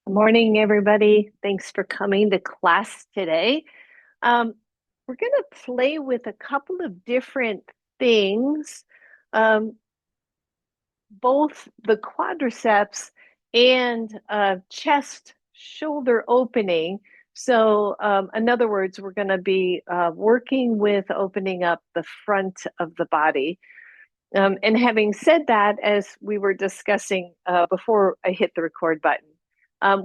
Morning, everybody. Thanks for coming to class today. Um, we're going to play with a couple of different things, um, both the quadriceps and chest shoulder opening. So, in other words, we're going to be working with opening up the front of the body. And having said that, as we were discussing before I hit the record button,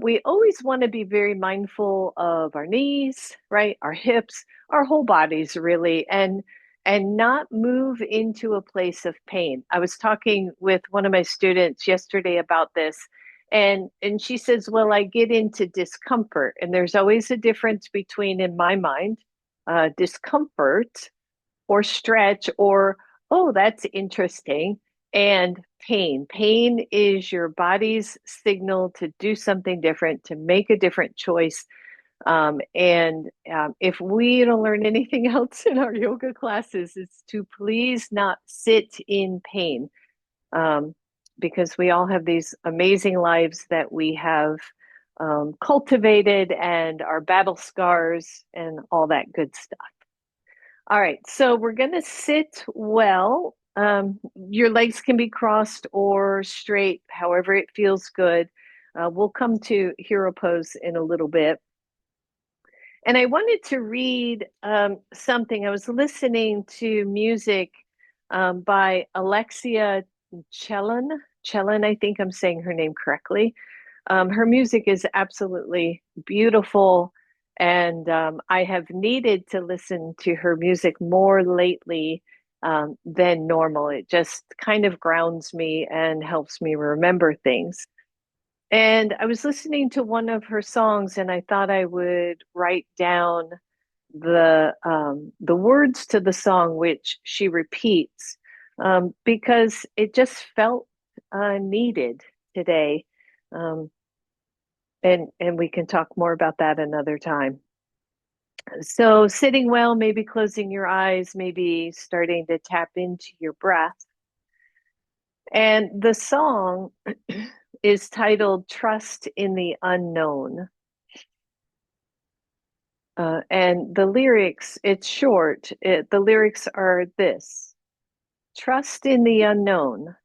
we always want to be very mindful of our knees, right? Our hips, our whole bodies, really, and not move into a place of pain. I was talking with one of my students yesterday about this, and she says, "Well, I get into discomfort, and there's always a difference between, in my mind, discomfort or stretch or, oh, that's interesting, and pain. Pain is your body's signal to do something different, to make a different choice. And if we don't learn anything else in our yoga classes, it's to please not sit in pain, um, because we all have these amazing lives that we have cultivated and our battle scars and all that good stuff. All right, so we're going to sit well. Your legs can be crossed or straight, however it feels good. We'll come to hero pose in a little bit. And I wanted to read something. I was listening to music by Alexia Chellin. Chellin, I think I'm saying her name correctly. Her music is absolutely beautiful, and I have needed to listen to her music more lately than normal. It just kind of grounds me and helps me remember things. And I was listening to one of her songs, and I thought I would write down the words to the song, which she repeats, because it just felt needed today. Um, and we can talk more about that another time. So sitting well, maybe closing your eyes, maybe starting to tap into your breath. And the song is titled Trust in the Unknown. And the lyrics, it's short. The lyrics are this: Trust in the unknown.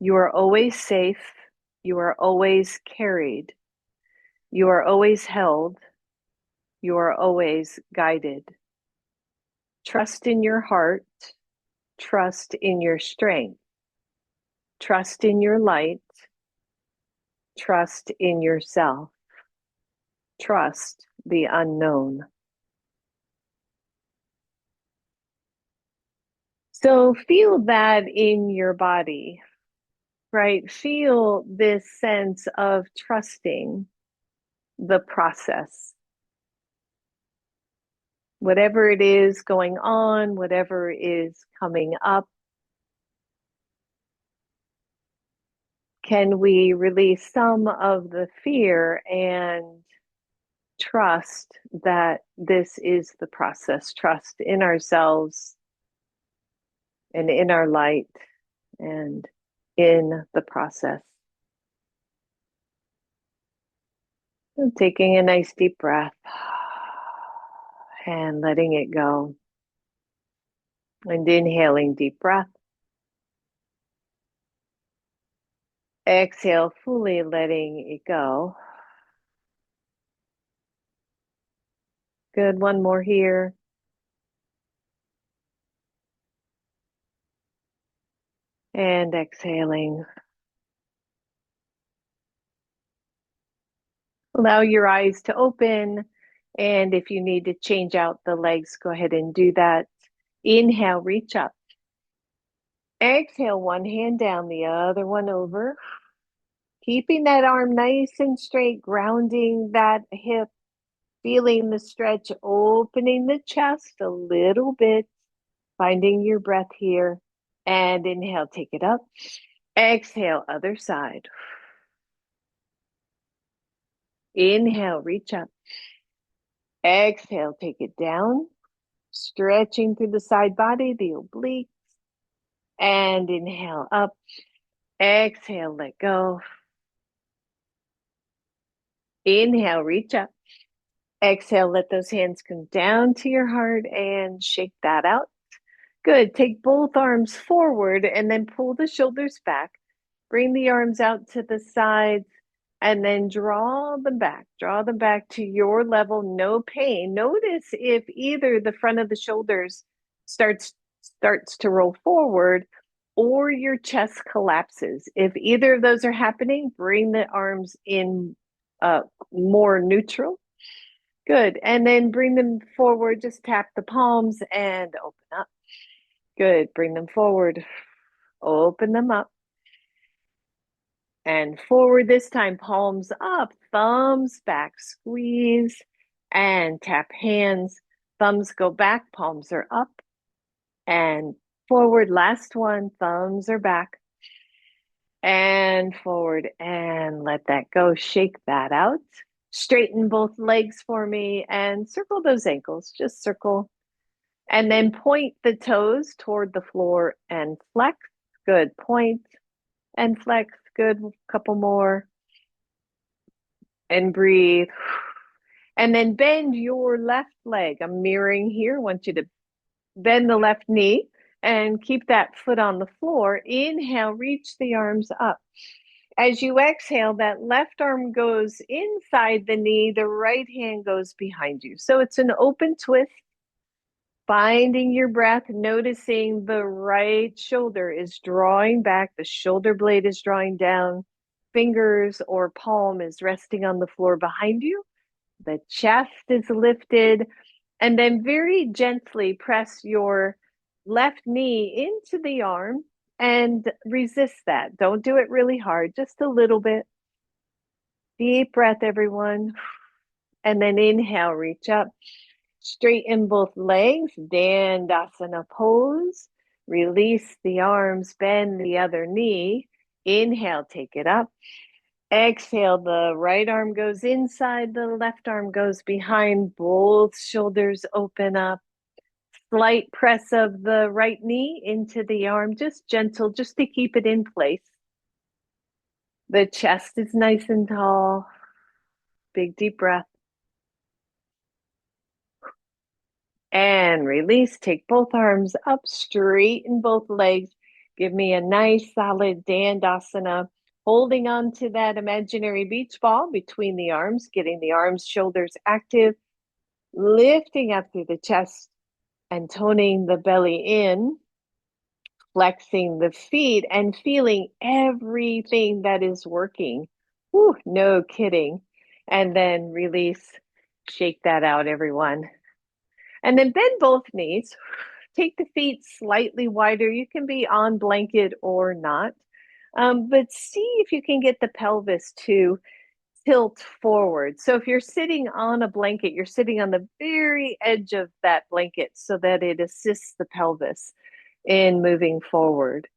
You are always safe. You are always carried. You are always held. You are always guided. Trust in your heart. Trust in your strength. Trust in your light. Trust in yourself. Trust the unknown. So feel that in your body, right? Feel this sense of trusting the process. Whatever it is going on, whatever is coming up, can we release some of the fear and trust that this is the process? Trust in ourselves and in our light and in the process. And taking a nice deep breath and letting it go. And inhaling deep breath. Exhale, fully letting it go. Good. One more here. And exhaling. Allow your eyes to open. And if you need to change out the legs, go ahead and do that. Inhale, reach up. Exhale, one hand down, the other one over. Keeping that arm nice and straight, grounding that hip, feeling the stretch, opening the chest a little bit, finding your breath here. And inhale, take it up. Exhale, other side. Inhale, reach up. Exhale, take it down. Stretching through the side body, the obliques. And inhale up. Exhale, let go. Inhale, reach up. Exhale, let those hands come down to your heart and shake that out. Good. Take both arms forward and then pull the shoulders back. Bring the arms out to the sides and then draw them back. Draw them back to your level, no pain. Notice if either the front of the shoulders starts to roll forward or your chest collapses. If either of those are happening, bring the arms in more neutral. Good. And then bring them forward. Just tap the palms and open up. Good. Bring them forward. Open them up. And forward this time, palms up, thumbs back, squeeze and tap hands. Thumbs go back, palms are up and forward. Last one, thumbs are back and forward and let that go. Shake that out. Straighten both legs for me and circle those ankles. Just circle. And then point the toes toward the floor and flex. Good. Point and flex. Good. Couple more. And breathe. And then bend your left leg. I'm mirroring here. I want you to bend the left knee and keep that foot on the floor. Inhale, reach the arms up. As you exhale, that left arm goes inside the knee, the right hand goes behind you. So it's an open twist. Finding your breath, noticing the right shoulder is drawing back, the shoulder blade is drawing down, fingers or palm is resting on the floor behind you, the chest is lifted, and then very gently press your left knee into the arm and resist that. Don't do it really hard, just a little bit. Deep breath, everyone. And then inhale, reach up. Straighten both legs, Dandasana pose. Release the arms, bend the other knee. Inhale, take it up. Exhale, the right arm goes inside, the left arm goes behind. Both shoulders open up. Slight press of the right knee into the arm, just gentle, just to keep it in place. The chest is nice and tall. Big deep breath. And release. Take both arms up, straighten both legs. Give me a nice solid Dandasana. Holding on to that imaginary beach ball between the arms, getting the arms, shoulders active, lifting up through the chest and toning the belly in, flexing the feet and feeling everything that is working. Whew, no kidding. And then release. Shake that out, everyone. And then bend both knees. Take the feet slightly wider. You can be on blanket or not. But see if you can get the pelvis to tilt forward. So if you're sitting on a blanket, you're sitting on the very edge of that blanket so that it assists the pelvis in moving forward.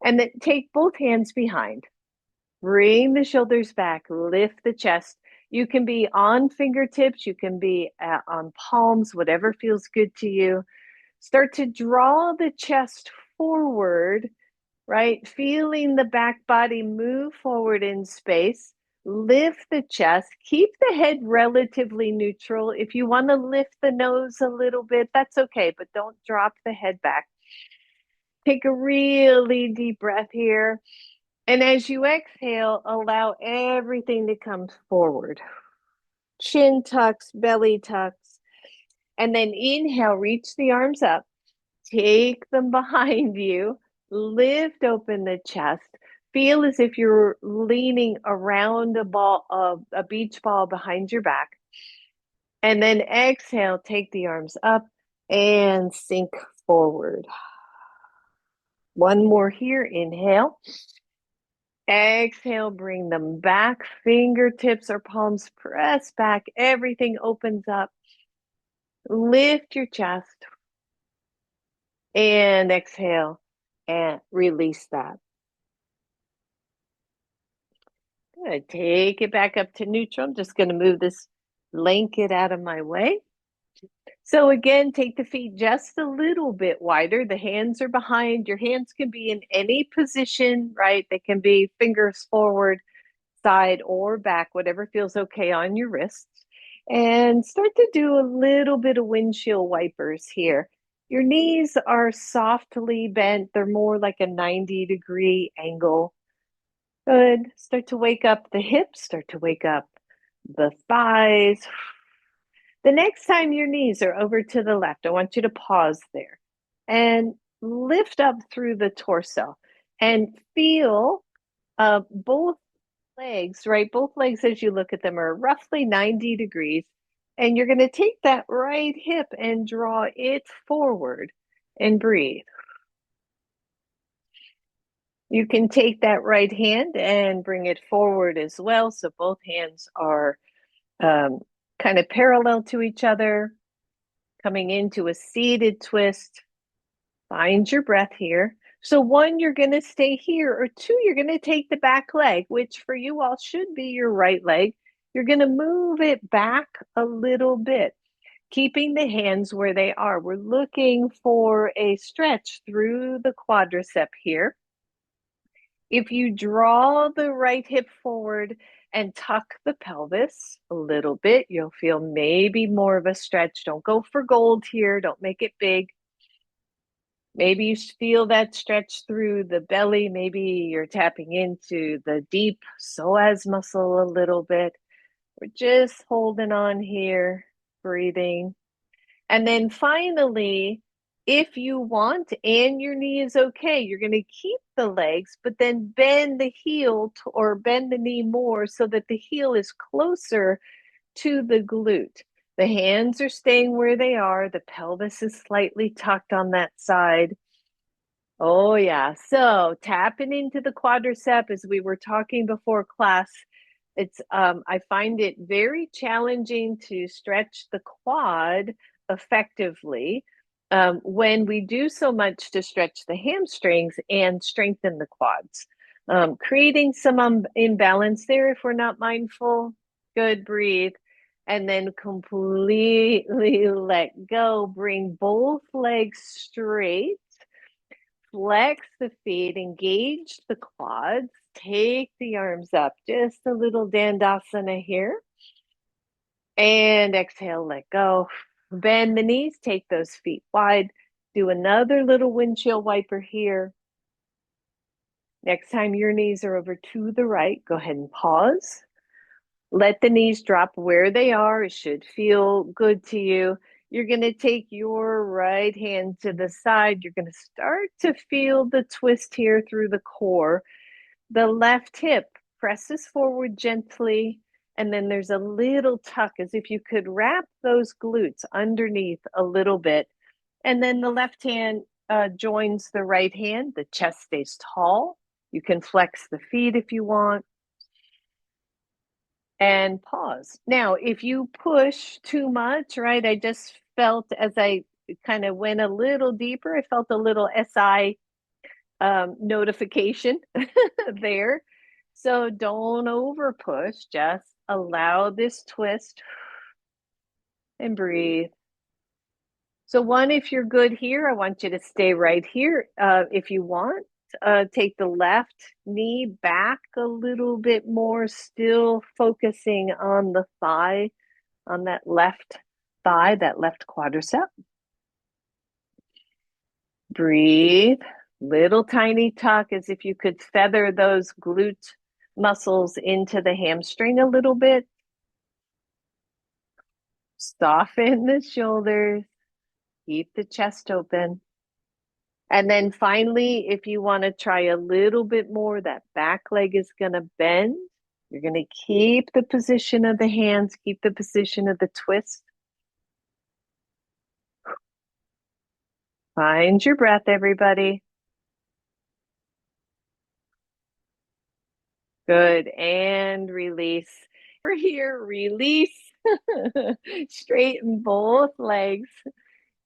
And then take both hands behind. Bring the shoulders back. Lift the chest. You can be on fingertips. You can be on palms, whatever feels good to you. Start to draw the chest forward, right? Feeling the back body move forward in space. Lift the chest. Keep the head relatively neutral. If you want to lift the nose a little bit, that's okay, but don't drop the head back. Take a really deep breath here. And as you exhale, allow everything to come forward. Chin tucks, belly tucks. And then inhale, reach the arms up. Take them behind you. Lift open the chest. Feel as if you're leaning around a beach ball behind your back. And then exhale, take the arms up and sink forward. One more here. Inhale. Exhale, bring them back. Fingertips or palms press back. Everything opens up. Lift your chest. And exhale and release that. Good. Take it back up to neutral. I'm just going to move this blanket out of my way. So again, take the feet just a little bit wider. The hands are behind. Your hands can be in any position, right? They can be fingers forward. side or back, whatever feels okay on your wrists. And start to do a little bit of windshield wipers here. Your knees are softly bent, they're more like a 90-degree angle. Good. Start to wake up the hips, start to wake up the thighs. The next time your knees are over to the left, I want you to pause there and lift up through the torso and feel both legs, right? Both legs, as you look at them, are roughly 90 degrees. And you're going to take that right hip and draw it forward and breathe. You can take that right hand and bring it forward as well. So both hands are kind of parallel to each other, coming into a seated twist. Find your breath here. So one, you're going to stay here, or two, you're going to take the back leg, which for you all should be your right leg. You're going to move it back a little bit, keeping the hands where they are. We're looking for a stretch through the quadricep here. If you draw the right hip forward and tuck the pelvis a little bit, you'll feel maybe more of a stretch. Don't go for gold here. Don't make it big. Maybe you feel that stretch through the belly. Maybe you're tapping into the deep psoas muscle a little bit. We're just holding on here, breathing. And then finally, if you want and your knee is okay, you're going to keep the legs, but then bend the heel or bend the knee more so that the heel is closer to the glute. The hands are staying where they are. The pelvis is slightly tucked on that side. Oh, yeah. So tapping into the quadricep, as we were talking before class, I find it very challenging to stretch the quad effectively when we do so much to stretch the hamstrings and strengthen the quads. Creating some imbalance there if we're not mindful. Good, breathe. And then completely let go. Bring both legs straight. Flex the feet, engage the quads, take the arms up, just a little dandasana here. And exhale, let go. Bend the knees, take those feet wide. Do another little windshield wiper here. Next time your knees are over to the right, go ahead and pause. Let the knees drop where they are. It should feel good to you. You're going to take your right hand to the side. You're going to start to feel the twist here through the core. The left hip presses forward gently, and then there's a little tuck as if you could wrap those glutes underneath a little bit. And then the left hand joins the right hand. The chest stays tall. You can flex the feet if you want. And pause. Now, if you push too much, right, I just felt as I kind of went a little deeper, I felt a little SI notification there. So don't over push, just allow this twist and breathe. So one, if you're good here, I want you to stay right here. If you want, take the left knee back a little bit more, still focusing on the thigh, on that left thigh, that left quadricep. Breathe. Little tiny tuck as if you could feather those glute muscles into the hamstring a little bit. Soften the shoulders. Keep the chest open. And then finally, if you want to try a little bit more, that back leg is going to bend. You're going to keep the position of the hands, keep the position of the twist. Find your breath, everybody. Good. And release. We're here, release. Straighten both legs.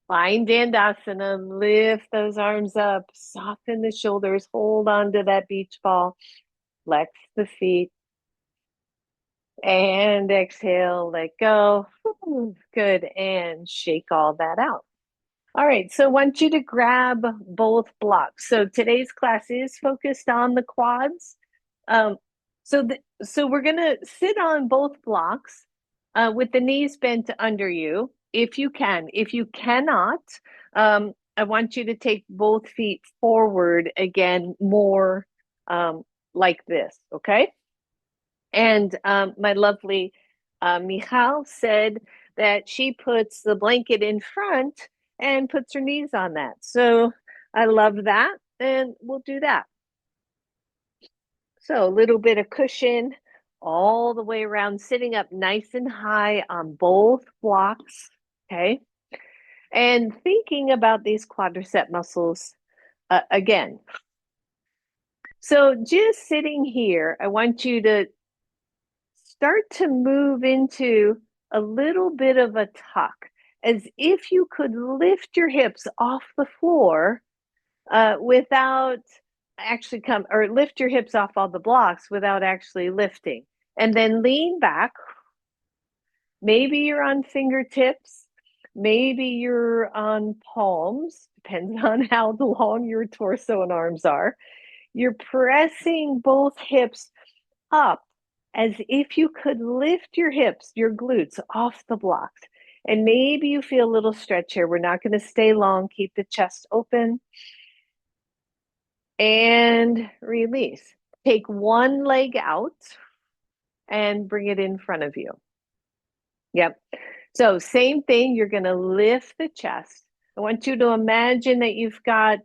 Find Dandasana. Lift those arms up. Soften the shoulders. Hold on to that beach ball. Flex the feet. And exhale, let go. Good. And shake all that out. All right, so I want you to grab both blocks. So today's class is focused on the quads. So we're gonna sit on both blocks with the knees bent under you, if you can. If you cannot, I want you to take both feet forward again, more like this, okay? And my lovely Michal said that she puts the blanket in front and puts her knees on that. So I love that, and we'll do that. So a little bit of cushion all the way around, sitting up nice and high on both blocks. Okay. And thinking about these quadricep muscles again. So just sitting here, I want you to start to move into a little bit of a tuck, as if you could lift your hips off the floor without actually come, or lift your hips off all the blocks without actually lifting. And then lean back. Maybe you're on fingertips. Maybe you're on palms, depends on how long your torso and arms are. You're pressing both hips up as if you could lift your hips, your glutes off the blocks. And maybe you feel a little stretch here. We're not going to stay long. Keep the chest open. And release. Take one leg out and bring it in front of you. Yep. So same thing, you're going to lift the chest. I want you to imagine that you've got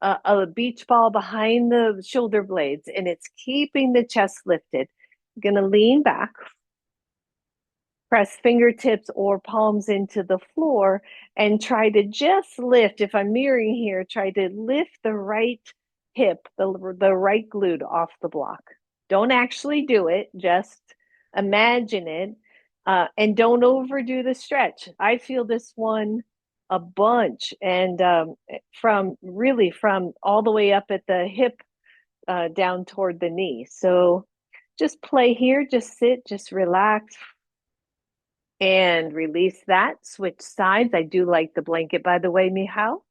a beach ball behind the shoulder blades and it's keeping the chest lifted. You're going to lean back, press fingertips or palms into the floor, and try to just lift. If I'm mirroring here, try to lift the right hip, the right glute off the block. Don't actually do it, just imagine it. And don't overdo the stretch. I feel this one a bunch, and from all the way up at the hip down toward the knee. So just play here, just sit, just relax and release that. Switch sides. I do like the blanket, by the way, Michal.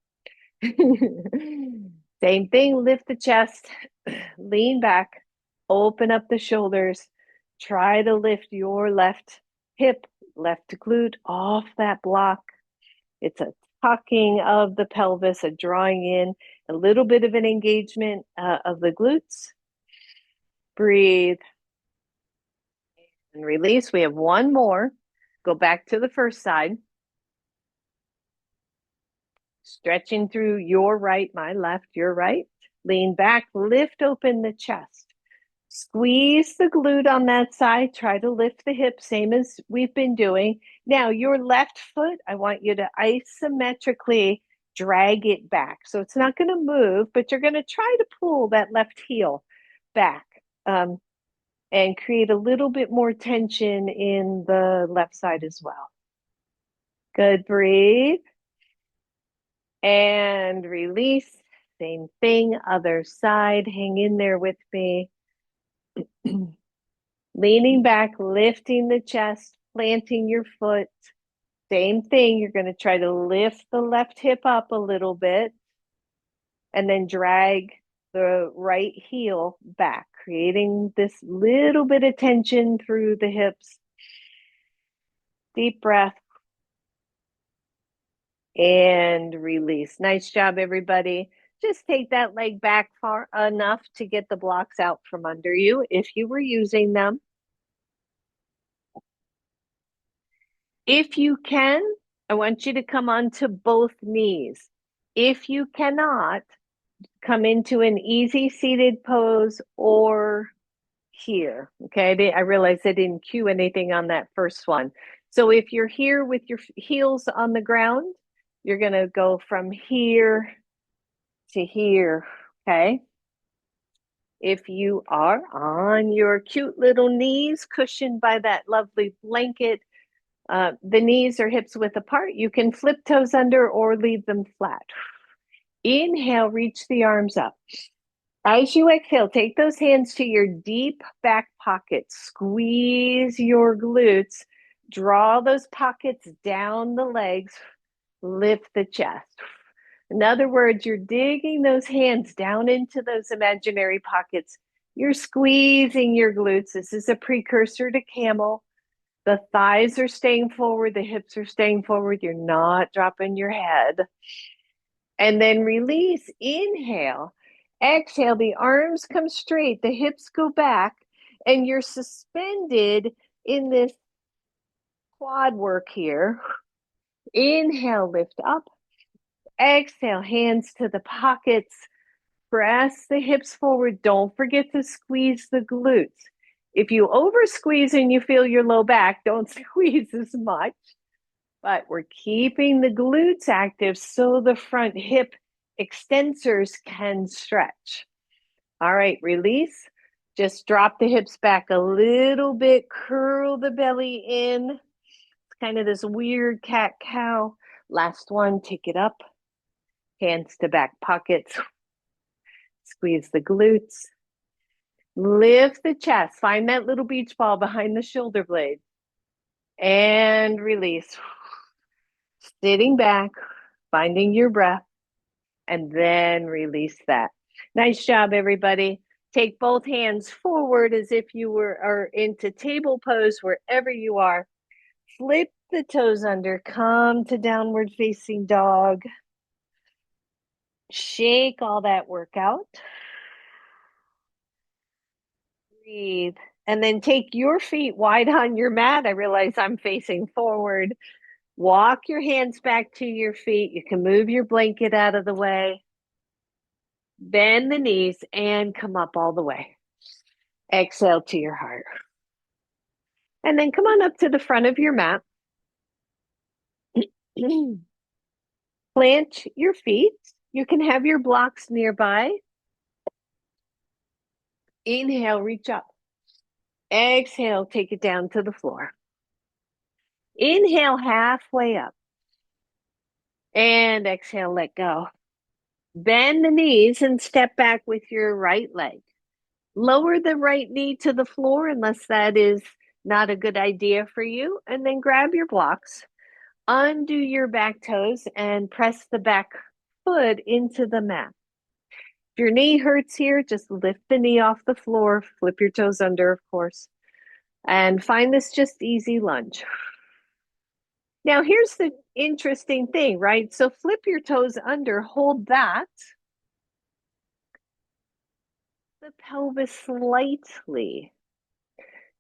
Same thing, lift the chest, lean back, open up the shoulders, try to lift your left hip, left glute off that block. It's a tucking of the pelvis, a drawing in, a little bit of an engagement of the glutes. Breathe and release. We have one more. Go back to the first side. Stretching through your right, my left, your right. Lean back, lift open the chest. Squeeze the glute on that side. Try to lift the hip, same as we've been doing. Now, your left foot, I want you to isometrically drag it back. So it's not going to move, but you're going to try to pull that left heel back and create a little bit more tension in the left side as well. Good. Breathe. And release. Same thing, other side. Hang in there with me. Leaning back, lifting the chest, planting your foot. Same thing, you're going to try to lift the left hip up a little bit and then drag the right heel back, creating this little bit of tension through the hips. Deep breath. And release. Nice job, everybody. Just take that leg back far enough to get the blocks out from under you if you were using them. If you can, I want you to come onto both knees. If you cannot, come into an easy seated pose or here. Okay, I realize I didn't cue anything on that first one. So if you're here with your heels on the ground, you're going to go from here to here. Okay. If you are on your cute little knees, cushioned by that lovely blanket, the knees or hips width apart, you can flip toes under or leave them flat. Inhale, reach the arms up. As you exhale, take those hands to your deep back pockets. Squeeze your glutes. Draw those pockets down the legs. Lift the chest. In other words, you're digging those hands down into those imaginary pockets You're squeezing your glutes. This is a precursor to camel. The thighs are staying forward, the hips are staying forward. You're not dropping your head. And then release, inhale, exhale. The arms come straight, the hips go back, and you're suspended in this quad work here. Inhale, lift up. Exhale, hands to the pockets. Press the hips forward. Don't forget to squeeze the glutes. If you over squeeze and you feel your low back, don't squeeze as much. But we're keeping the glutes active so the front hip extensors can stretch. All right, release. Just drop the hips back a little bit, curl the belly in. It's kind of this weird cat-cow. Last one, take it up. Hands to back pockets. Squeeze the glutes. Lift the chest. Find that little beach ball behind the shoulder blade. And release. Sitting back, finding your breath, and then release that. Nice job, everybody. Take both hands forward as if you are into table pose wherever you are. Flip the toes under. Come to downward facing dog. Shake all that workout. Breathe. And then take your feet wide on your mat. I realize I'm facing forward. Walk your hands back to your feet. You can move your blanket out of the way. Bend the knees and come up all the way. Exhale to your heart. And then come on up to the front of your mat. Plant your feet. You can have your blocks nearby. Inhale, reach up. Exhale, take it down to the floor. Inhale, halfway up. And exhale, let go. Bend the knees and step back with your right leg. Lower the right knee to the floor unless that is not a good idea for you. And then grab your blocks. Undo your back toes and press the back foot into the mat. If your knee hurts here, just lift the knee off the floor, flip your toes under, of course, and find this just easy lunge. Now, here's the interesting thing, right? So flip your toes under, hold that. The pelvis slightly.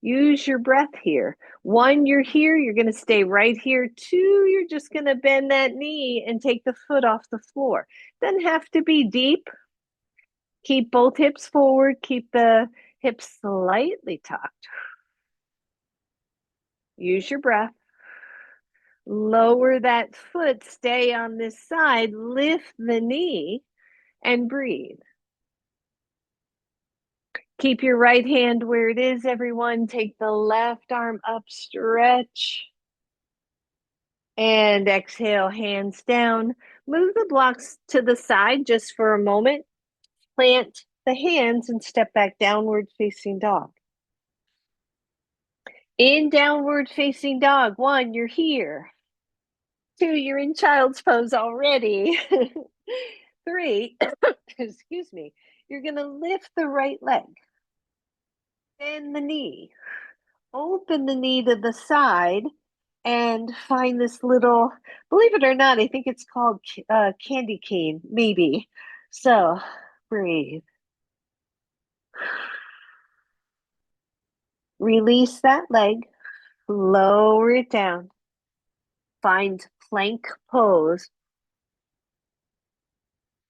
Use your breath here. One, you're here, you're going to stay right here. Two, you're just going to bend that knee and take the foot off the floor. Doesn't have to be deep. Keep both hips forward. Keep the hips slightly tucked. Use your breath. Lower that foot. Stay on this side. Lift the knee and breathe. Keep your right hand where it is, everyone. Take the left arm up, stretch. And exhale, hands down. Move the blocks to the side just for a moment. Plant the hands and step back, downward facing dog. In downward facing dog, one, you're here. Two, you're in child's pose already. Three, excuse me, you're going to lift the right leg. Bend the knee. Open the knee to the side and find this little, believe it or not, I think it's called candy cane, maybe. So breathe. Release that leg. Lower it down. Find plank pose.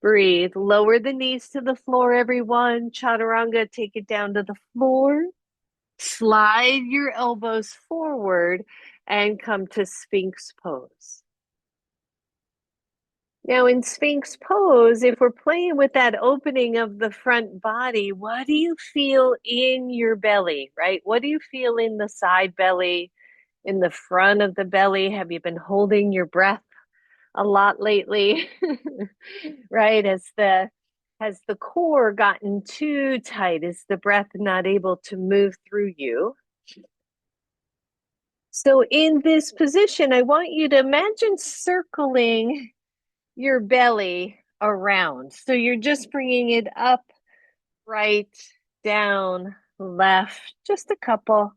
Breathe. Lower the knees to the floor, everyone. Chaturanga, take it down to the floor. Slide your elbows forward and come to Sphinx pose. Now in Sphinx pose, if we're playing with that opening of the front body, what do you feel in your belly, right? What do you feel in the side belly, in the front of the belly? Have you been holding your breath a lot lately? Right? Has the core gotten too tight? Is the breath not able to move through you? So in this position, I want you to imagine circling your belly around. So you're just bringing it up, right, down, left, just a couple.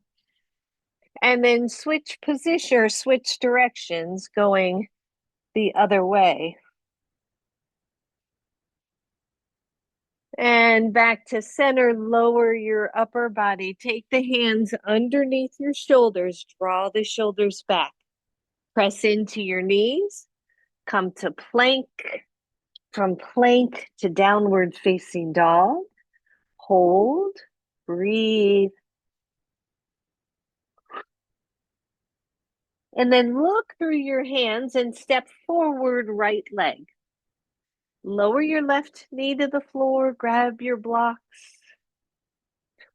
And then switch position or switch directions going the other way. And back to center, lower your upper body. Take the hands underneath your shoulders, draw the shoulders back. Press into your knees, come to plank, from plank to downward facing dog. Hold, breathe. And then look through your hands and step forward, right leg. Lower your left knee to the floor, grab your blocks.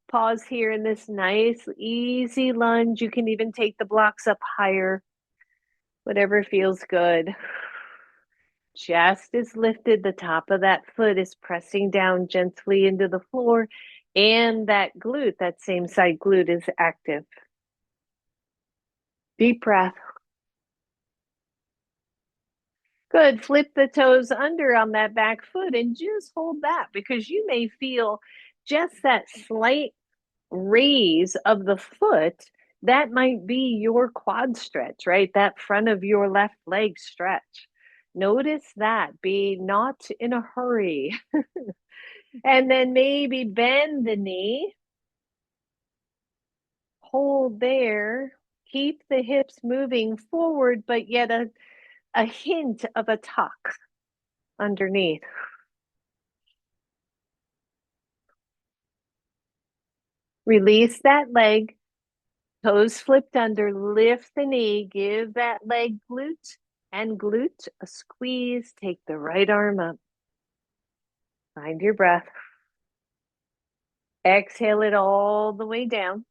Pause here in this nice, easy lunge. You can even take the blocks up higher, whatever feels good. Chest is lifted, the top of that foot is pressing down gently into the floor, and that glute, that same side glute, is active. Deep breath. Good. Flip the toes under on that back foot and just hold that because you may feel just that slight raise of the foot. That might be your quad stretch, right? That front of your left leg stretch. Notice that. Be not in a hurry. And then maybe bend the knee. Hold there. Keep the hips moving forward, but yet a hint of a tuck underneath. Release that leg, toes flipped under, lift the knee, give that leg glute and glute a squeeze. Take the right arm up. Find your breath. Exhale it all the way down.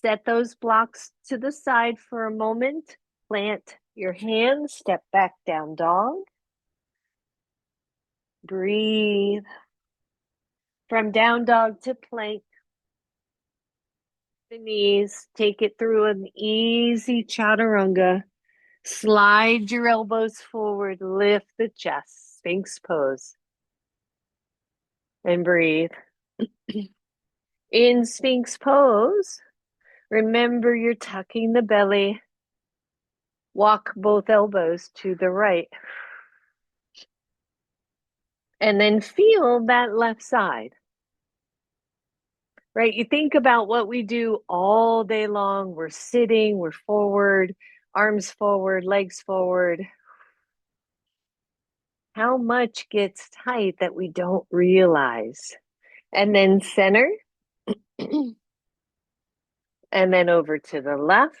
Set those blocks to the side for a moment. Plant your hands, step back down dog. Breathe. From down dog to plank. The knees, take it through an easy chaturanga. Slide your elbows forward, lift the chest, Sphinx pose, and breathe. In Sphinx pose, remember you're tucking the belly. Walk both elbows to the right. And then feel that left side. Right? You think about what we do all day long. We're sitting, we're forward, arms forward, legs forward. How much gets tight that we don't realize? And then center. And then over to the left.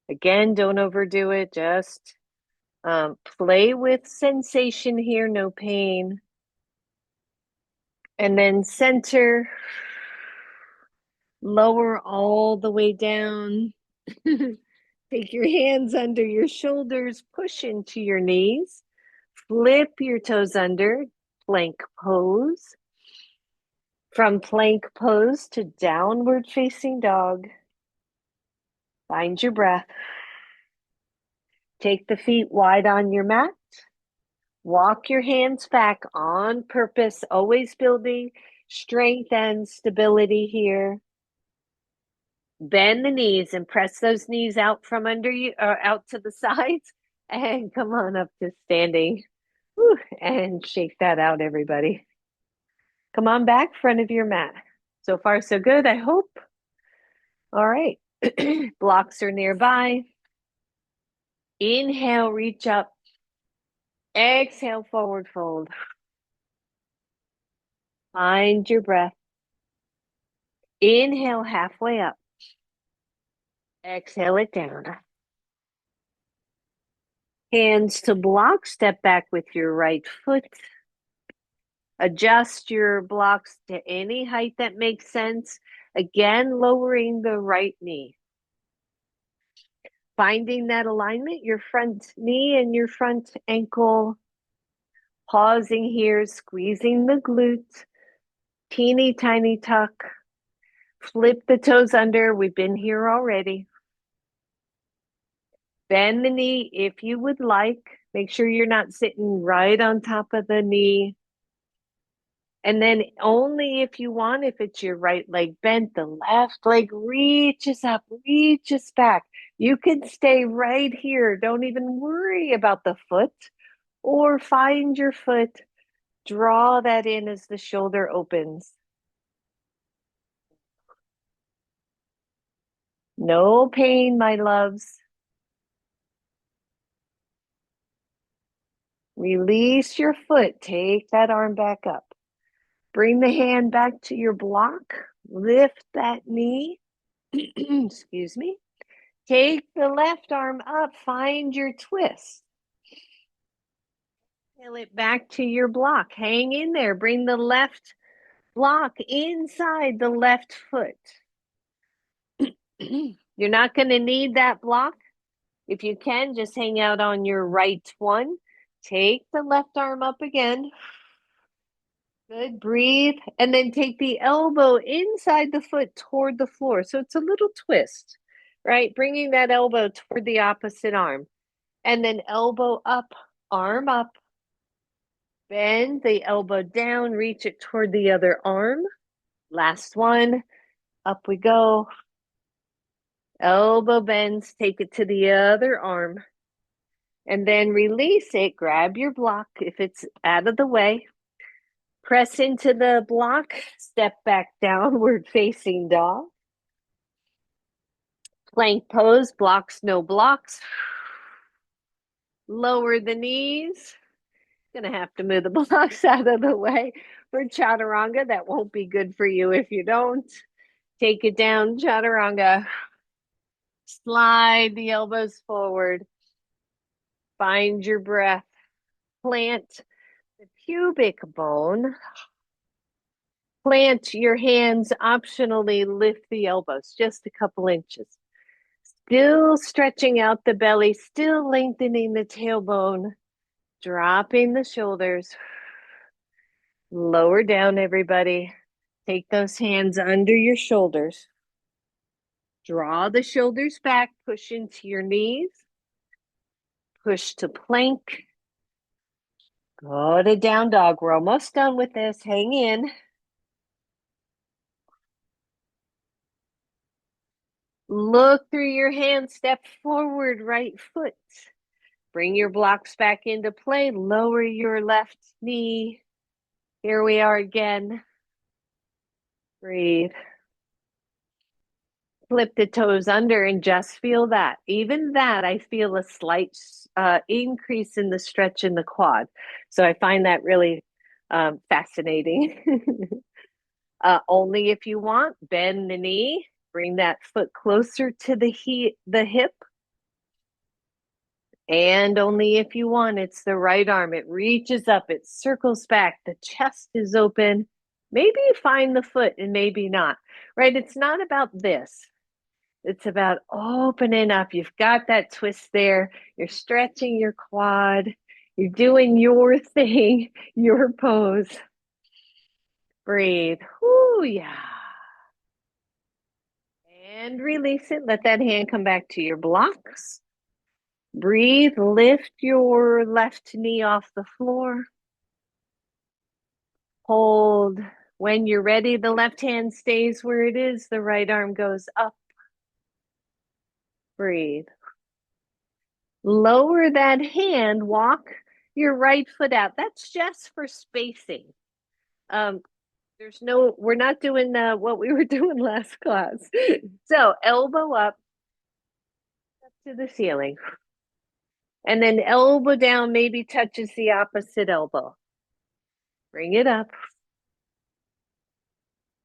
Again, don't overdo it. Just play with sensation here, no pain. And then center. Lower all the way down. Take your hands under your shoulders, push into your knees. Flip your toes under, plank pose. From plank pose to downward facing dog. Find your breath. Take the feet wide on your mat. Walk your hands back on purpose, always building strength and stability here. Bend the knees and press those knees out from under you, or out to the sides, and come on up to standing. Whew, and shake that out, everybody. Come on back, front of your mat. So far, so good, I hope. All right. Blocks are nearby. Inhale, reach up. Exhale, forward fold. Find your breath. Inhale, halfway up. Exhale it down. Hands to block. Step back with your right foot. Adjust your blocks to any height that makes sense. Again, lowering the right knee. Finding that alignment, your front knee and your front ankle. Pausing here, squeezing the glute. Teeny tiny tuck. Flip the toes under. We've been here already. Bend the knee if you would like. Make sure you're not sitting right on top of the knee. And then only if you want, if it's your right leg bent, the left leg reaches up, reaches back. You can stay right here. Don't even worry about the foot, or find your foot. Draw that in as the shoulder opens. No pain, my loves. Release your foot. Take that arm back up. Bring the hand back to your block. Lift that knee. Excuse me. Take the left arm up. Find your twist. Pull it back to your block. Hang in there. Bring the left block inside the left foot. You're not going to need that block. If you can, just hang out on your right one. Take the left arm up again. Good. Breathe. And then take the elbow inside the foot toward the floor. So it's a little twist, right? Bringing that elbow toward the opposite arm. And then elbow up, arm up. Bend the elbow down, reach it toward the other arm. Last one. Up we go. Elbow bends, take it to the other arm. And then release it. Grab your block if it's out of the way. Press into the block. Step back downward facing dog. Plank pose. Blocks, no blocks. Lower the knees. Gonna have to move the blocks out of the way for chaturanga. That won't be good for you if you don't. Take it down, chaturanga. Slide the elbows forward. Find your breath. Plant the pubic bone. Plant your hands, optionally lift the elbows just a couple inches. Still stretching out the belly, still lengthening the tailbone, dropping the shoulders. Lower down, everybody. Take those hands under your shoulders. Draw the shoulders back, push into your knees. Push to plank. Go to down dog. We're almost done with this. Hang in. Look through your hands. Step forward, right foot. Bring your blocks back into play. Lower your left knee. Here we are again. Breathe. Flip the toes under and just feel that. Even that, I feel a slight increase in the stretch in the quad. So I find that really fascinating. Only if you want, bend the knee. Bring that foot closer to the hip. And only if you want, it's the right arm. It reaches up, it circles back, the chest is open. Maybe you find the foot and maybe not, right? It's not about this. It's about opening up. You've got that twist there. You're stretching your quad. You're doing your thing, your pose. Breathe. Ooh, yeah. And release it. Let that hand come back to your blocks. Breathe. Lift your left knee off the floor. Hold. When you're ready, the left hand stays where it is. The right arm goes up. Breathe. Lower that hand. Walk your right foot out. That's just for spacing. We're not doing what we were doing last class. So elbow up to the ceiling. And then elbow down maybe touches the opposite elbow. Bring it up.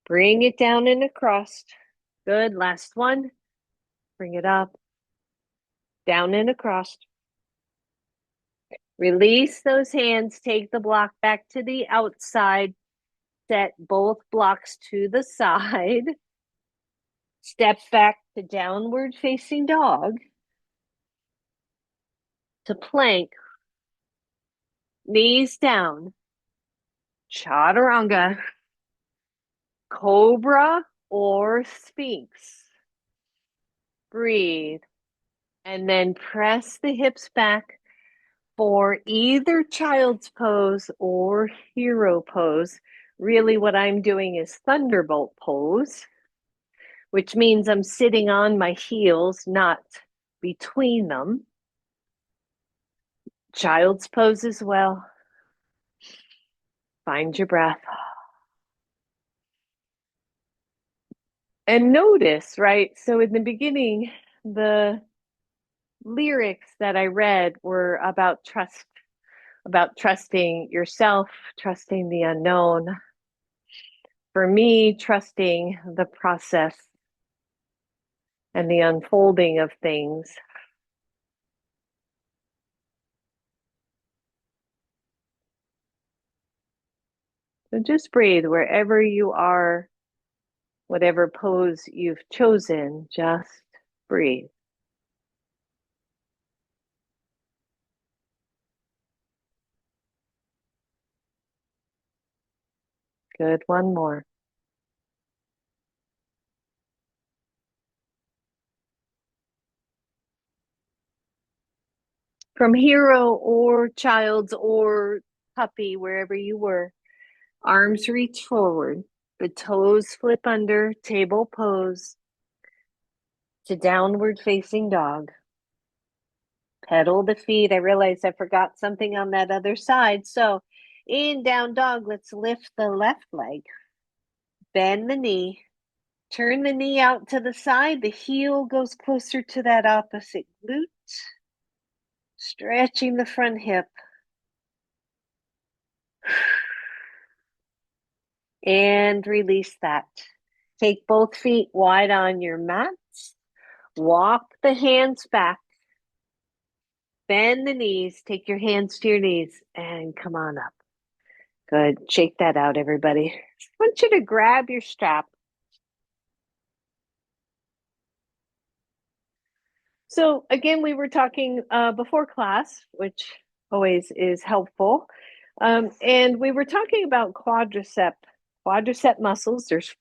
Bring it down and across. Good. Last one. Bring it up. Down and across. Release those hands. Take the block back to the outside. Set both blocks to the side. Step back to downward facing dog. To plank. Knees down. Chaturanga. Cobra or Sphinx. Breathe. And then press the hips back for either child's pose or hero pose. Really, what I'm doing is thunderbolt pose, which means I'm sitting on my heels, not between them. Child's pose as well. Find your breath. And notice, right? So in the beginning, the lyrics that I read were about trust, about trusting yourself, trusting the unknown. For me, trusting the process and the unfolding of things. So just breathe wherever you are, whatever pose you've chosen, just breathe. Good. One more. From hero or child's or puppy, wherever you were, arms reach forward, the toes flip under, table pose to downward facing dog. Pedal the feet. I realized I forgot something on that other side. So in down dog, let's lift the left leg, bend the knee, turn the knee out to the side. The heel goes closer to that opposite glute, stretching the front hip. And release that. Take both feet wide on your mats. Walk the hands back. Bend the knees. Take your hands to your knees and come on up. Good. Shake that out, everybody. I want you to grab your strap. So, again, we were talking before class, which always is helpful. And we were talking about quadricep muscles. There's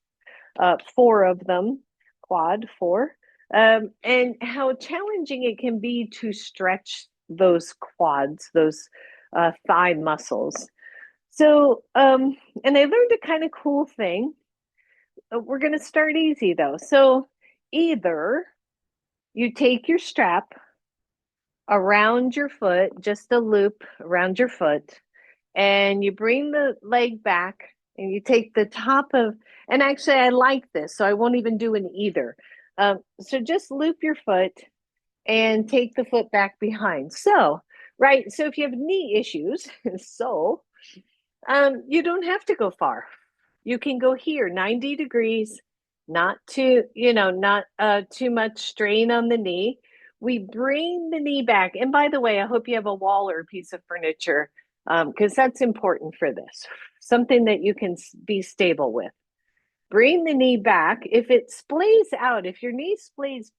four of them, quad four, and how challenging it can be to stretch those quads, those thigh muscles. So, and I learned a kind of cool thing. We're going to start easy though. So, either you take your strap around your foot, just a loop around your foot, and you bring the leg back and you take the top of, and actually I like this, so I won't even do an either. So just loop your foot and take the foot back behind. So, right, so if you have knee issues, so you don't have to go far. You can go here, 90 degrees, not too, not too much strain on the knee. We bring the knee back. And by the way, I hope you have a wall or a piece of furniture because that's important for this. Something that you can be stable with. Bring the knee back. If it splays out, if your knee splays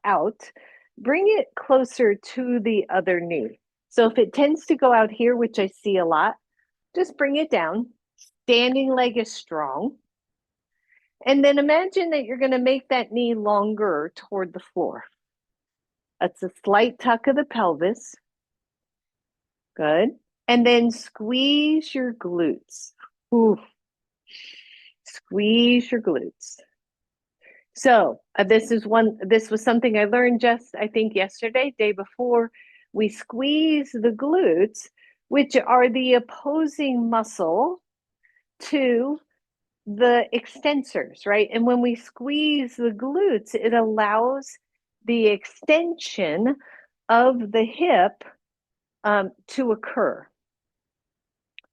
out, bring it closer to the other knee. So if it tends to go out here, which I see a lot, just bring it down. Standing leg is strong. And then imagine that you're going to make that knee longer toward the floor. That's a slight tuck of the pelvis. Good. And then squeeze your glutes. Ooh. Squeeze your glutes. So this was something I learned just, I think, yesterday, day before. We squeeze the glutes, which are the opposing muscle to the extensors, right? And when we squeeze the glutes, it allows the extension of the hip to occur.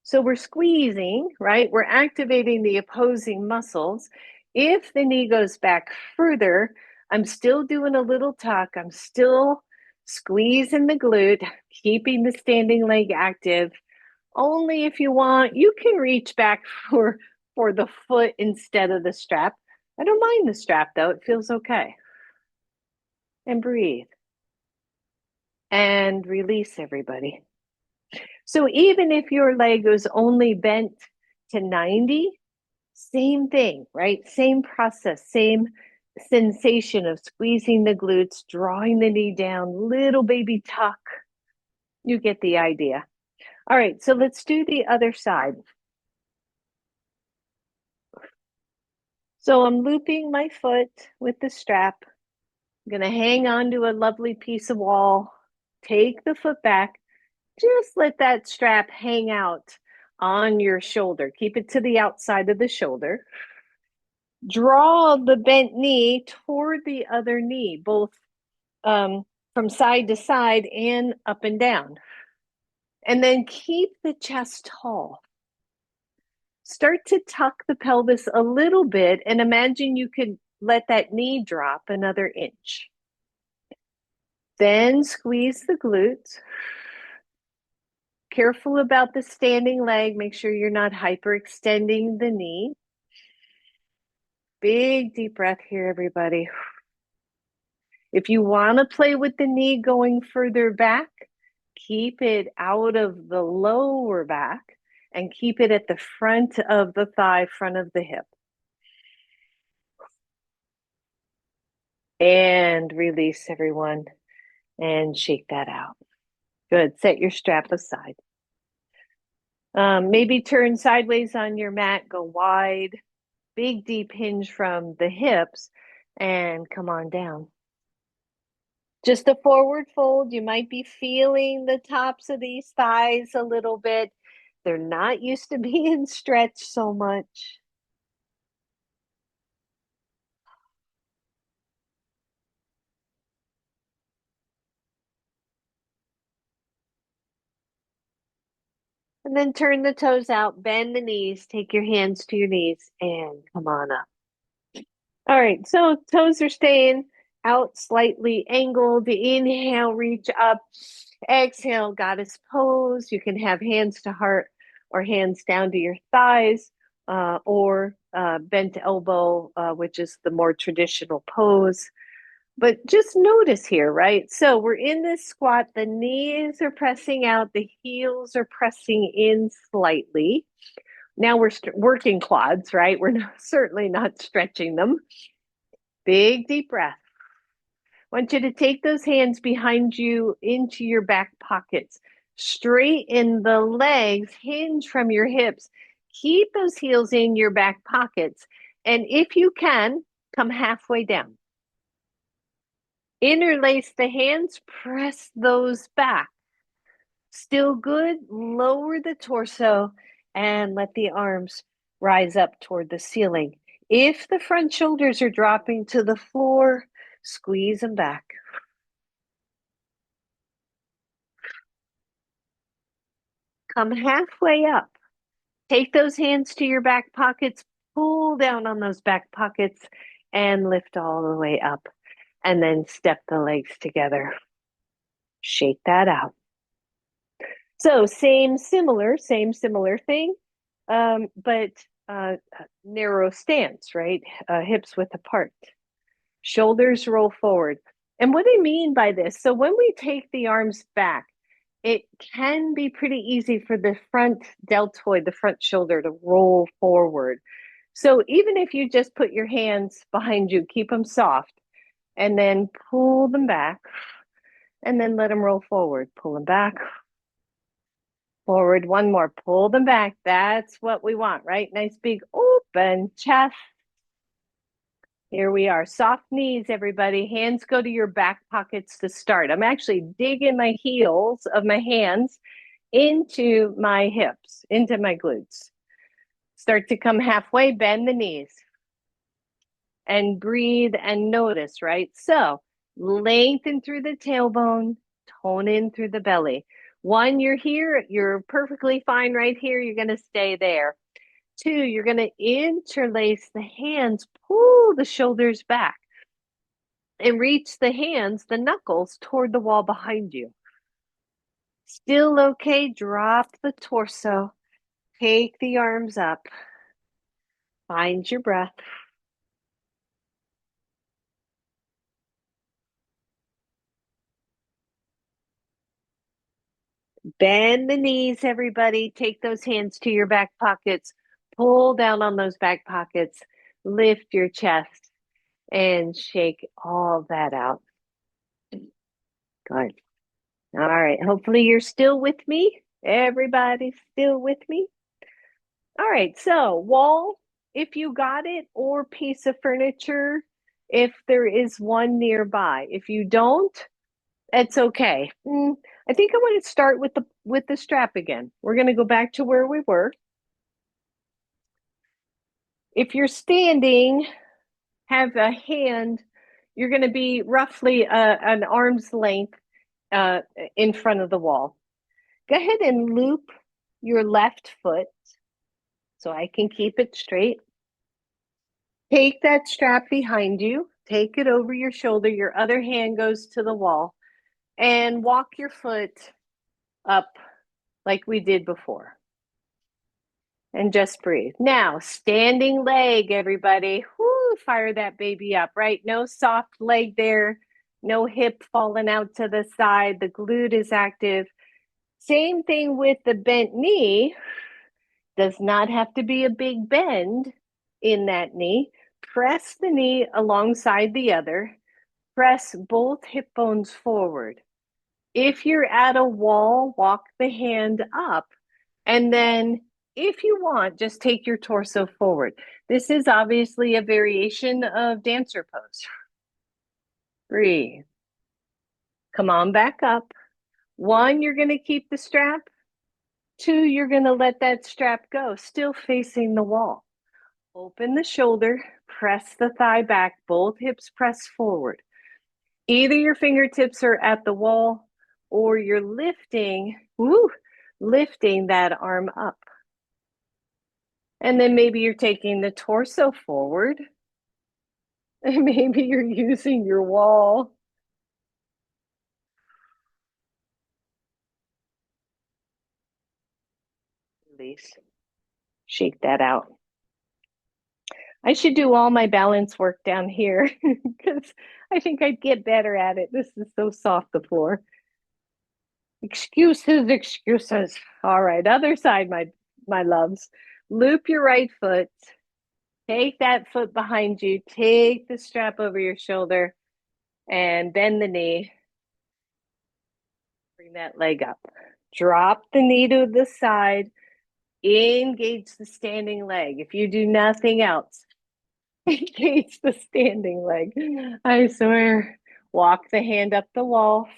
So we're squeezing, right? We're activating the opposing muscles. If the knee goes back further, I'm still doing a little tuck. I'm still squeezing the glute, keeping the standing leg active. Only if you want, you can reach back for the foot instead of the strap. I don't mind the strap though, it feels okay. And breathe. And release, everybody. So even if your leg was only bent to 90, same thing, right? Same process, same sensation of squeezing the glutes, drawing the knee down, little baby tuck. You get the idea. All right, so let's do the other side. So I'm looping my foot with the strap. I'm going to hang on to a lovely piece of wall, take the foot back, just let that strap hang out on your shoulder. Keep it to the outside of the shoulder. Draw the bent knee toward the other knee, both from side to side and up and down. And then keep the chest tall. Start to tuck the pelvis a little bit and imagine you could let that knee drop another inch. Then squeeze the glutes. Careful about the standing leg. Make sure you're not hyperextending the knee. Big deep breath here, everybody. If you want to play with the knee going further back, keep it out of the lower back and keep it at the front of the thigh, front of the hip. And release, everyone, and shake that out. Good. Set your strap aside. Maybe turn sideways on your mat, go wide, big deep hinge from the hips, and come on down. Just a forward fold. You might be feeling the tops of these thighs a little bit. They're not used to being stretched so much. And then turn the toes out, bend the knees, take your hands to your knees, and come on up. All right, so toes are staying out slightly angled. Inhale, reach up. Exhale, goddess pose. You can have hands to heart or hands down to your thighs, or bent elbow, which is the more traditional pose. But just notice here, right? So we're in this squat. The knees are pressing out. The heels are pressing in slightly. Now we're working quads, right? We're certainly not stretching them. Big deep breath. I want you to take those hands behind you into your back pockets. Straighten the legs, hinge from your hips. Keep those heels in your back pockets. And if you can, come halfway down. Interlace the hands, press those back. Still good. Lower the torso and let the arms rise up toward the ceiling. If the front shoulders are dropping to the floor, squeeze them back. Come halfway up. Take those hands to your back pockets, pull down on those back pockets, and lift all the way up. And then step the legs together. Shake that out. So same similar thing, but narrow stance, right? Hips width apart. Shoulders roll forward. And what I mean by this, so when we take the arms back, it can be pretty easy for the front deltoid, the front shoulder, to roll forward. So even if you just put your hands behind you, keep them soft, and then pull them back, and then let them roll forward. Pull them back, forward. One more. Pull them back. That's what we want, right? Nice big open chest. Here we are. Soft knees, everybody. Hands go to your back pockets to start. I'm actually digging my heels of my hands into my hips, into my glutes. Start to come halfway, bend the knees. And breathe and notice, right? So lengthen through the tailbone, tone in through the belly. One, you're here, you're perfectly fine right here. You're going to stay there. Two, you're going to interlace the hands, pull the shoulders back, and reach the hands, the knuckles, toward the wall behind you. Still okay, drop the torso, take the arms up, find your breath. Bend the knees, everybody. Take those hands to your back pockets. Pull down on those back pockets. Lift your chest and shake all that out. Good. All right. Hopefully you're still with me. Everybody's still with me. All right. So wall. if you got it, or piece of furniture if there is one nearby. If you don't, it's okay. I think I want to start with the strap again. We're going to go back to where we were. If you're standing, have a hand, you're going to be roughly an arm's length uh, in front of the wall. Go ahead and loop your left foot so I can keep it straight. Take that strap behind you, take it over your shoulder. Your other hand goes to the wall, and walk your foot up like we did before. And just breathe. Now, standing leg, everybody. Whoo, fire that baby up, right? No soft leg there, no hip falling out to the side. The glute is active. Same thing with the bent knee. Does not have to be a big bend in that knee. Press the knee alongside the other. Press both hip bones forward. If you're at a wall, walk the hand up. And then, if you want, just take your torso forward. This is obviously a variation of dancer pose. Breathe. Come on back up. One, you're going to keep the strap. Two, you're going to let that strap go, still facing the wall. Open the shoulder, press the thigh back, both hips press forward. Either your fingertips are at the wall or you're lifting, lifting that arm up. And then maybe you're taking the torso forward. And maybe you're using your wall. Release. Shake that out. I should do all my balance work down here because I think I'd get better at it. This is so soft, the floor. Excuses, excuses. All right, other side, my loves. Loop your right foot. Take that foot behind you. Take the strap over your shoulder and bend the knee. Bring that leg up. Drop the knee to the side. Engage the standing leg. If you do nothing else, engage the standing leg. I swear. Walk the hand up the wall.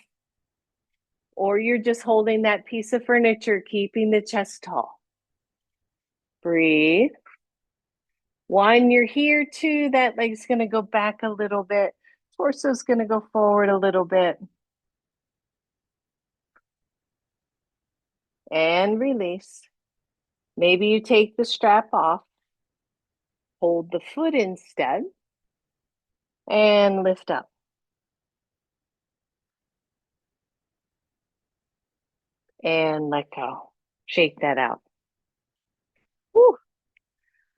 Or you're just holding that piece of furniture, keeping the chest tall. Breathe. One, you're here. Two, that leg's going to go back a little bit. Torso's going to go forward a little bit. And release. Maybe you take the strap off. Hold the foot instead. And lift up. And let go. Shake that out. Whew.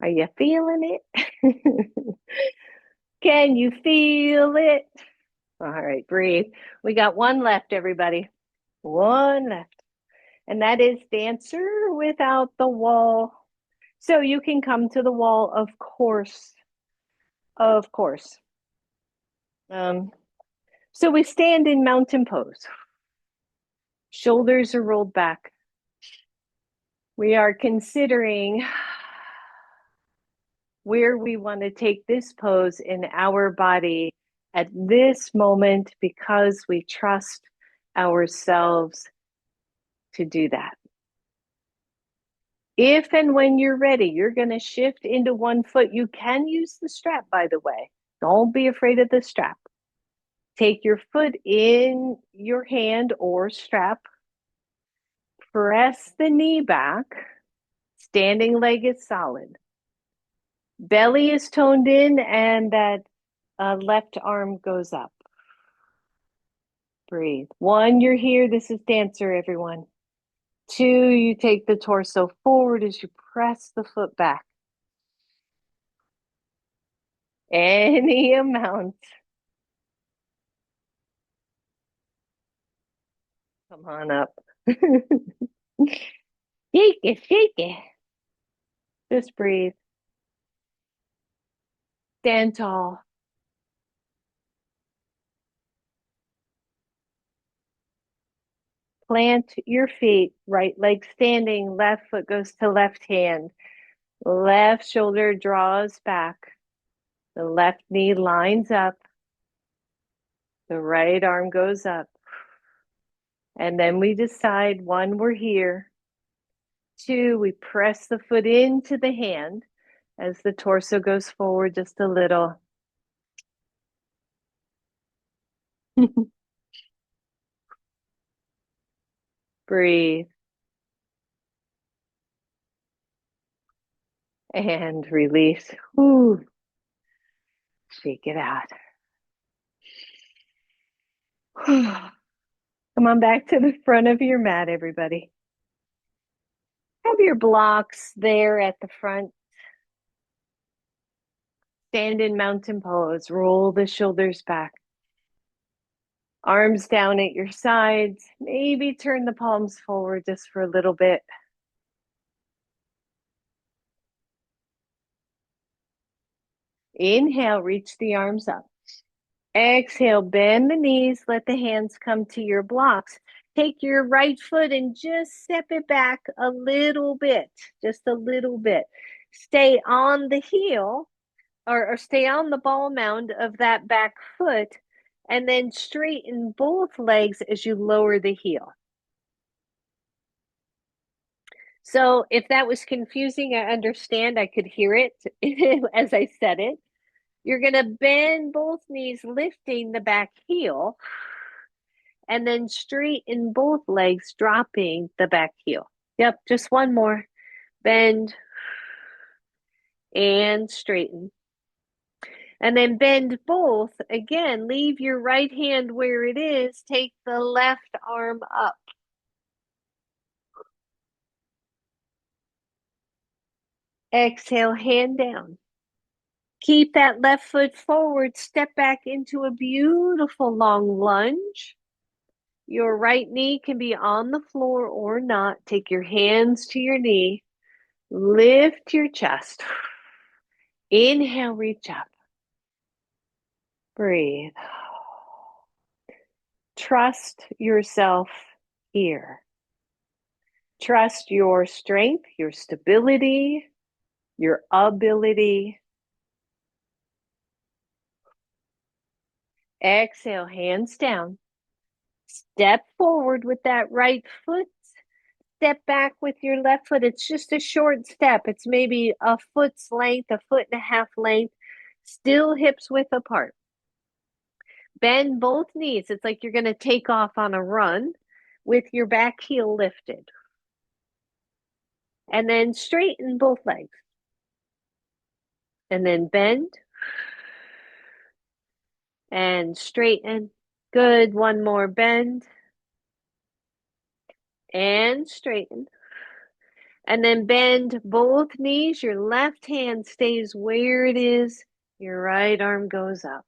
Are you feeling it? Can you feel it? All right, breathe. We got one left, everybody. One left. And that is dancer without the wall. So you can come to the wall, of course. Of course. So we stand in mountain pose. Shoulders are rolled back. We are considering where we want to take this pose in our body at this moment because we trust ourselves to do that. If and when you're ready, you're going to shift into one foot. You can use the strap, by the way. Don't be afraid of the strap. Take your foot in your hand or strap. Press the knee back. Standing leg is solid. Belly is toned in and that left arm goes up. Breathe. One, you're here. This is dancer, everyone. Two, you take the torso forward as you press the foot back. Any amount. Come on up. Shake it, shake it. Just breathe. Stand tall. Plant your feet, right leg standing, left foot goes to left hand. Left shoulder draws back. The left knee lines up. The right arm goes up. And then we decide, one, we're here. Two, we press the foot into the hand as the torso goes forward just a little. Breathe and release. Whew. Shake it out. Come on back to the front of your mat, everybody. Have your blocks there at the front. Stand in mountain pose. Roll the shoulders back. Arms down at your sides. Maybe turn the palms forward just for a little bit. Inhale, reach the arms up. Exhale, bend the knees. Let the hands come to your blocks. Take your right foot and just step it back a little bit, just a little bit. Stay on the heel or stay on the ball mound of that back foot and then straighten both legs as you lower the heel. So if that was confusing, I understand. I could hear it as I said it. You're going to bend both knees, lifting the back heel, and then straighten both legs, dropping the back heel. Yep, just one more. Bend and straighten. And then bend both. Again, leave your right hand where it is. Take the left arm up. Exhale, hand down. Keep that left foot forward. Step back into a beautiful long lunge. Your right knee can be on the floor or not. Take your hands to your knee. Lift your chest. Inhale, reach up. Breathe. Trust yourself here. Trust your strength, your stability, your ability. Exhale, hands down. Step forward with that right foot. Step back with your left foot. It's just a short step. It's maybe a foot's length, a foot and a half length. Still hips width apart. Bend both knees. It's like you're going to take off on a run with your back heel lifted. And then straighten both legs. And then bend and straighten. Good. One more bend and straighten. And then bend both knees. Your left hand stays where it is. Your right arm goes up.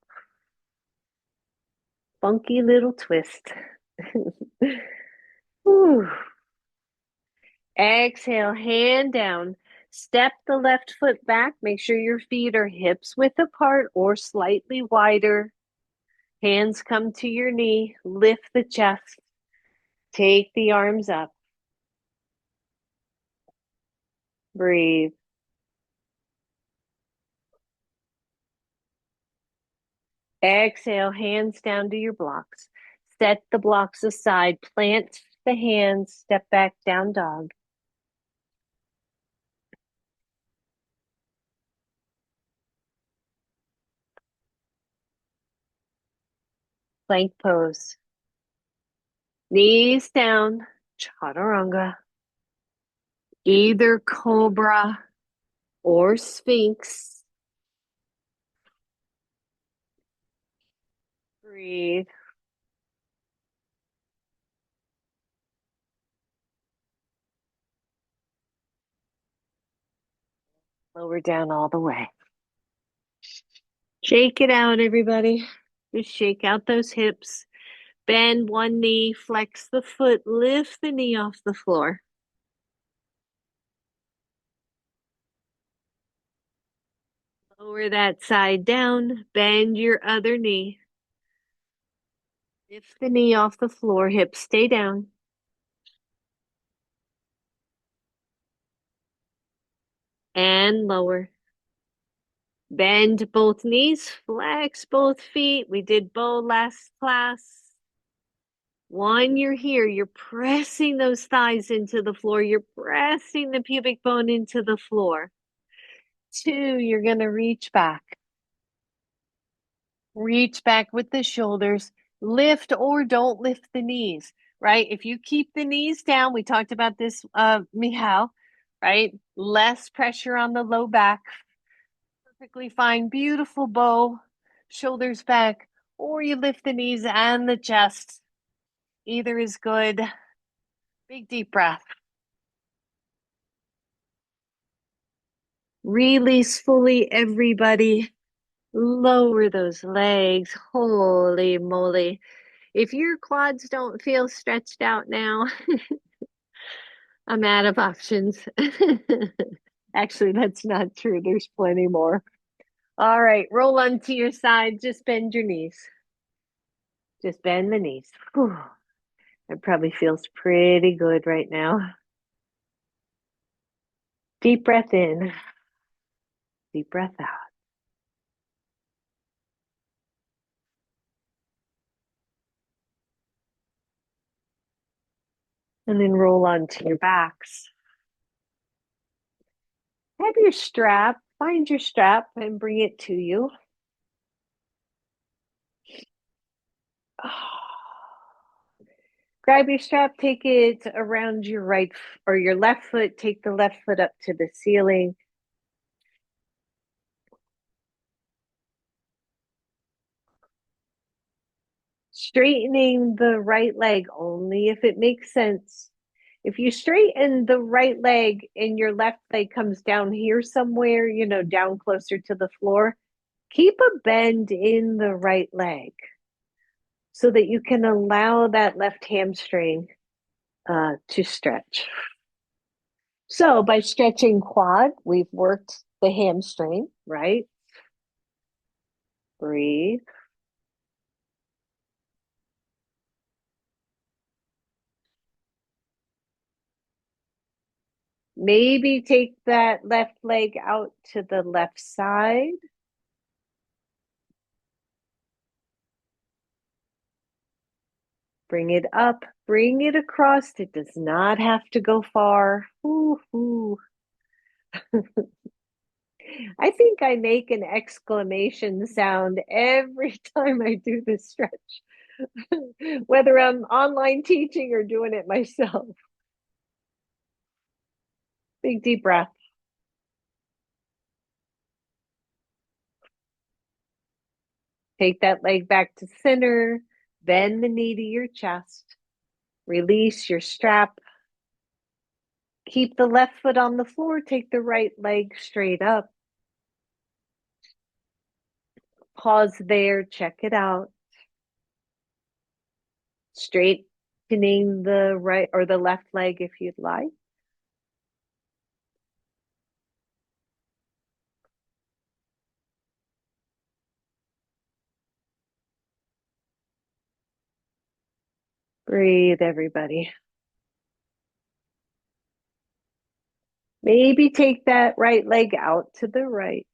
Funky little twist. Exhale, hand down. Step the left foot back. Make sure your feet are hips width apart or slightly wider. Hands come to your knee. Lift the chest. Take the arms up. Breathe. Exhale, hands down to your blocks. Set the blocks aside. Plant the hands. Step back, down dog. Plank pose. Knees down. Chaturanga. Either cobra or sphinx. Breathe. Lower down all the way. Shake it out, everybody. Just shake out those hips. Bend one knee, flex the foot, lift the knee off the floor. Lower that side down, bend your other knee. Lift the knee off the floor, hips stay down. and lower. Bend both knees, flex both feet. We did bow last class. One, you're here, you're pressing those thighs into the floor, you're pressing the pubic bone into the floor. Two, you're going to reach back. Reach back with the shoulders. Lift or don't lift the knees, right? If you keep the knees down, we talked about this, Michal, right? Less pressure on the low back. Perfectly fine. Beautiful bow. Shoulders back. Or you lift the knees and the chest. Either is good. Big deep breath. Release fully, everybody. Lower those legs. Holy moly. If your quads don't feel stretched out now, I'm out of options. Actually, that's not true. There's plenty more. All right, roll onto your side. Just bend your knees. Just bend the knees. Whew. It probably feels pretty good right now. Deep breath in, deep breath out. And then roll onto your backs. Have your strap, find your strap and bring it to you. Grab your strap, take it around your right or your left foot, take the left foot up to the ceiling. Straightening the right leg only if it makes sense. If you straighten the right leg and your left leg comes down here somewhere, down closer to the floor, keep a bend in the right leg so that you can allow that left hamstring to stretch. So by stretching quad, we've worked the hamstring, right? Breathe. Maybe take that left leg out to the left side. Bring it up, bring it across. It does not have to go far. Ooh, ooh. I think I make an exclamation sound every time I do this stretch, whether I'm online teaching or doing it myself. Big deep breath. Take that leg back to center. Bend the knee to your chest. Release your strap. Keep the left foot on the floor. Take the right leg straight up. Pause there. Check it out. Straightening the right or the left leg if you'd like. Breathe, everybody. Maybe take that right leg out to the right.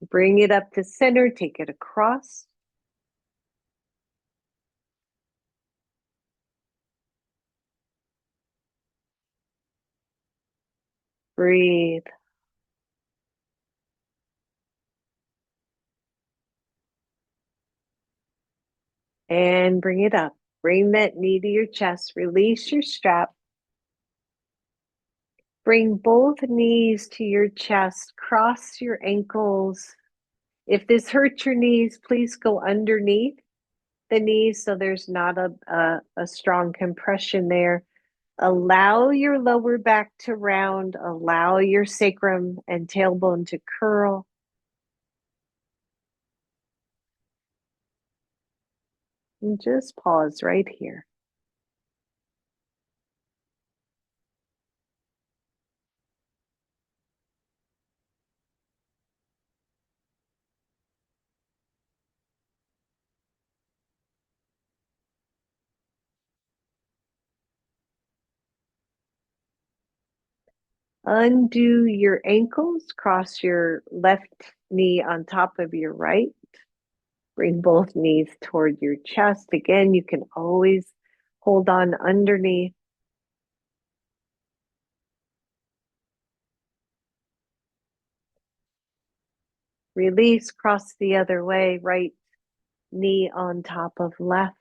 Bring it up to center. Take it across. Breathe. And bring it up. Bring that knee to your chest. Release your strap. Bring both knees to your chest. Cross your ankles. If this hurts your knees, please go underneath the knees so there's not a strong compression there. Allow your lower back to round. Allow your sacrum and tailbone to curl. And just pause right here. Undo your ankles, cross your left knee on top of your right. Bring both knees toward your chest. Again, you can always hold on underneath. Release, cross the other way, right knee on top of left.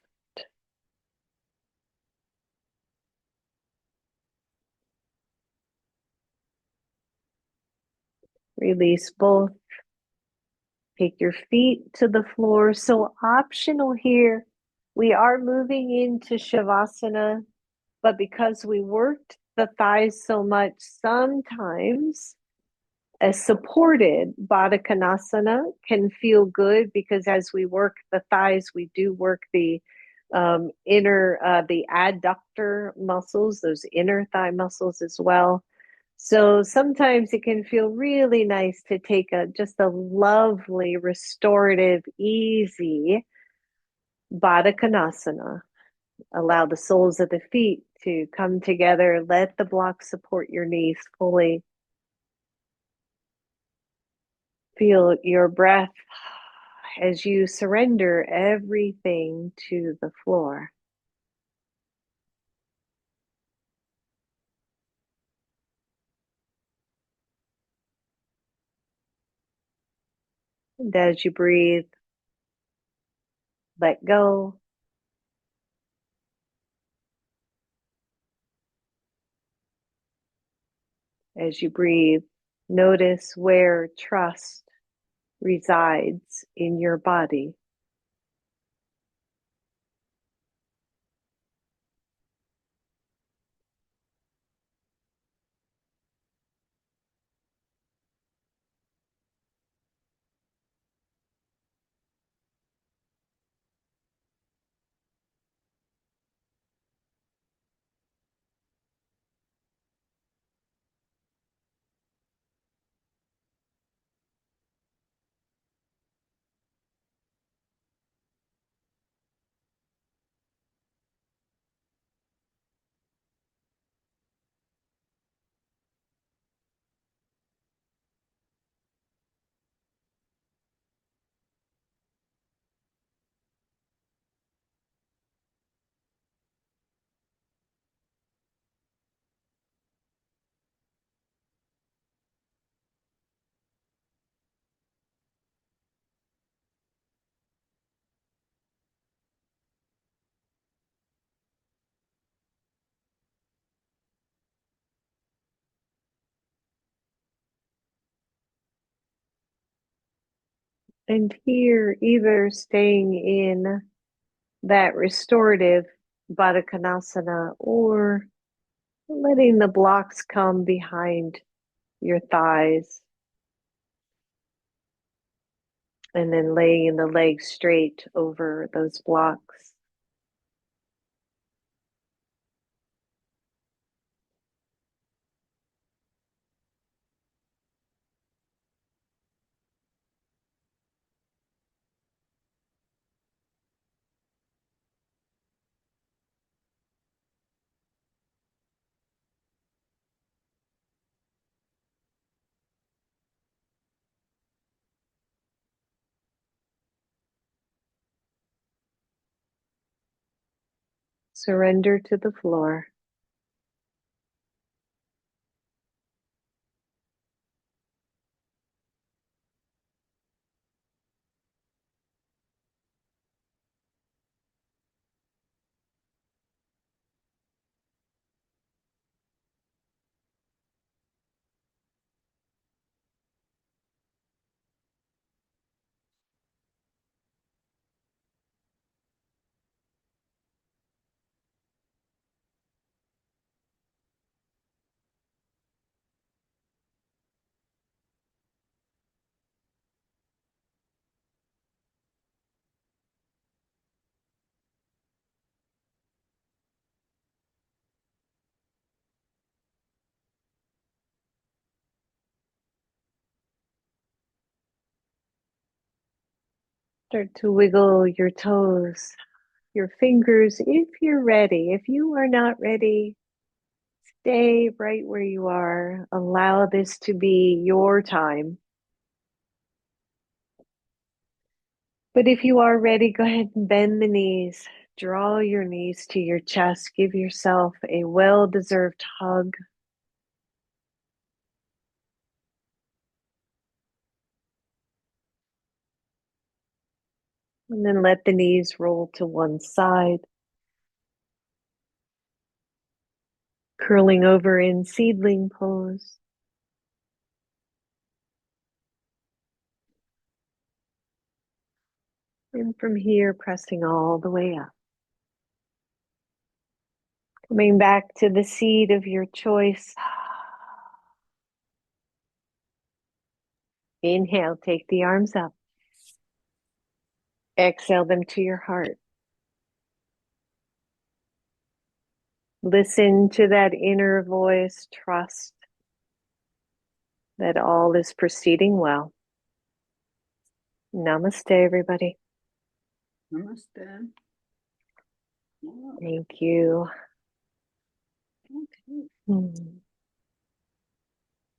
Release both. Take your feet to the floor. So optional here. We are moving into Shavasana, but because we worked the thighs so much, sometimes a supported Baddha Konasana can feel good because as we work the thighs, we do work the the adductor muscles, those inner thigh muscles as well. So sometimes it can feel really nice to take a just a lovely, restorative, easy Baddha Konasana. Allow the soles of the feet to come together. Let the block support your knees fully. Feel your breath as you surrender everything to the floor. And as you breathe, let go. As you breathe, notice where trust resides in your body. And here, either staying in that restorative Baddha Konasana or letting the blocks come behind your thighs and then laying the legs straight over those blocks. Surrender to the floor. Start to wiggle your toes, your fingers if you're ready. If you are not ready, stay right where you are. Allow this to be your time. But if you are ready, go ahead and bend the knees. Draw your knees to your chest. Give yourself a well-deserved hug. And then let the knees roll to one side, curling over in seedling pose. And from here, pressing all the way up. Coming back to the seat of your choice. Inhale, take the arms up. Exhale them to your heart. Listen to that inner voice. Trust that all is proceeding well. Namaste, everybody. Namaste. Wow. Thank you. Okay. Hmm.